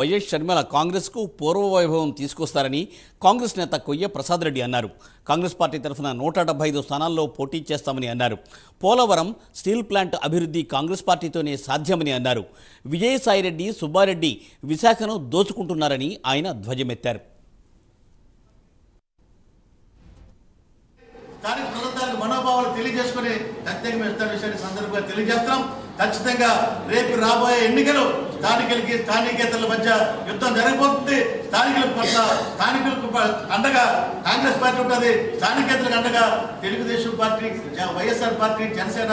YS Sharmila కాంగ్రెస్కు పూర్వ వైభవం తీసుకొస్తారని కాంగ్రెస్ నేత కొయ్య ప్రసాద్ రెడ్డి అన్నారు. కాంగ్రెస్ పార్టీ తరఫున 175 స్థానాల్లో పోటీ చేస్తామని అన్నారు. పోలవరం స్టీల్ ప్లాంట్ అభివృద్ధి కాంగ్రెస్ పార్టీతోనే సాధ్యమని అన్నారు. విజయసాయిరెడ్డి, సుబ్బారెడ్డి విశాఖను దోచుకుంటున్నారని ఆయన ధ్వజమెత్తారు. స్థానిక ప్రభుత్వాలకు మనోభావాలు తెలియజేసుకుని ప్రత్యేక విషయాన్ని సందర్భంగా తెలియజేస్తున్నాం. ఖచ్చితంగా రేపు రాబోయే ఎన్నికలు స్థానికేతరుల మధ్య యుద్ధం జరగబోతుంది. స్థానికులకు అండగా కాంగ్రెస్ పార్టీ ఉంటుంది, స్థానికేతరులకు అండగా తెలుగుదేశం పార్టీ, వైఎస్ఆర్ పార్టీ, జనసేన,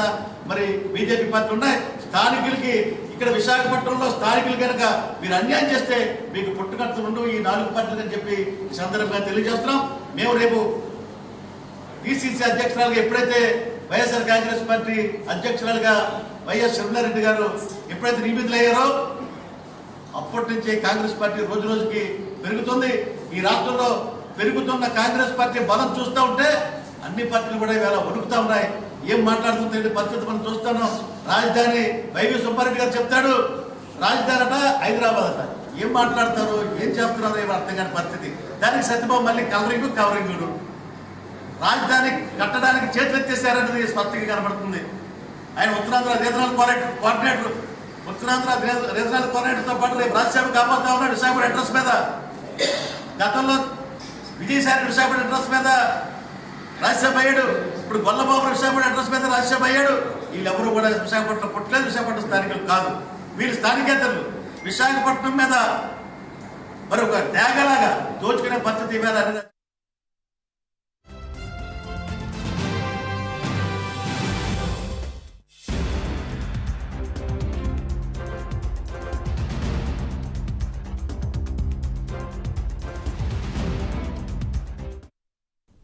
మరి బీజేపీ పార్టీ ఉన్నాయి. స్థానికులకి ఇక్కడ విశాఖపట్నంలో స్థానికులు కనుక మీరు అన్యాయం చేస్తే మీకు పుట్టుకట్టులు ఉండవు ఈ 4 పార్టీలు అని చెప్పి ఈ సందర్భంగా తెలియజేస్తున్నాం. మేము రేపు పిసిసి అధ్యక్షురాలుగా ఎప్పుడైతే వైఎస్ఆర్ కాంగ్రెస్ పార్టీ అధ్యక్షురాలుగా వైఎస్ షర్మిలారెడ్డి గారు ఎప్పుడైతే నియమితులయ్యారో అప్పటి నుంచి కాంగ్రెస్ పార్టీ రోజు రోజుకి పెరుగుతుంది. ఈ రాష్ట్రంలో పెరుగుతున్న కాంగ్రెస్ పార్టీ బలం చూస్తూ ఉంటే అన్ని పార్టీలు కూడా ఇవాళ వణుకుతా ఉన్నాయి. ఏం మాట్లాడుతుంటే పరిస్థితి మనం చూస్తున్నాం. రాజధాని వైవి సుబ్బారెడ్డి గారు చెప్తాడు, రాజధాని అట హైదరాబాద్ అట. ఏం మాట్లాడతారు, ఏం చేస్తున్నారో ఏమో అర్థం కాని పరిస్థితి. దానికి సత్యబాబు మళ్ళీ కవరింగ్ రాజధాని కట్టడానికి చేతులెత్తేసారన్నది స్పష్టంగా కనబడుతుంది. ఆయన ఉత్తరాంధ్ర రీజనల్ కోఆర్డినేటర్ తో పాటు రేపు రాజ్యసభ కాబోతా ఉన్నాడు విశాఖపట్నం అడ్రస్ మీద. గతంలో విజయసాయి విశాఖపట్నం అడ్రస్ మీద రాజ్యసభ అయ్యాడు. ఇప్పుడు గొల్లబాబు విశాఖపట్నం అడ్రస్ మీద రాజ్యసభ అయ్యాడు. వీళ్ళెవరూ కూడా విశాఖపట్నం పుట్టలేదు, విశాఖపట్నం స్థానికులు కాదు, వీళ్ళు స్థానికేతరులు. విశాఖపట్నం మీద మరొక త్యాగలాగా దోచుకునే పరిస్థితి ఇవాళ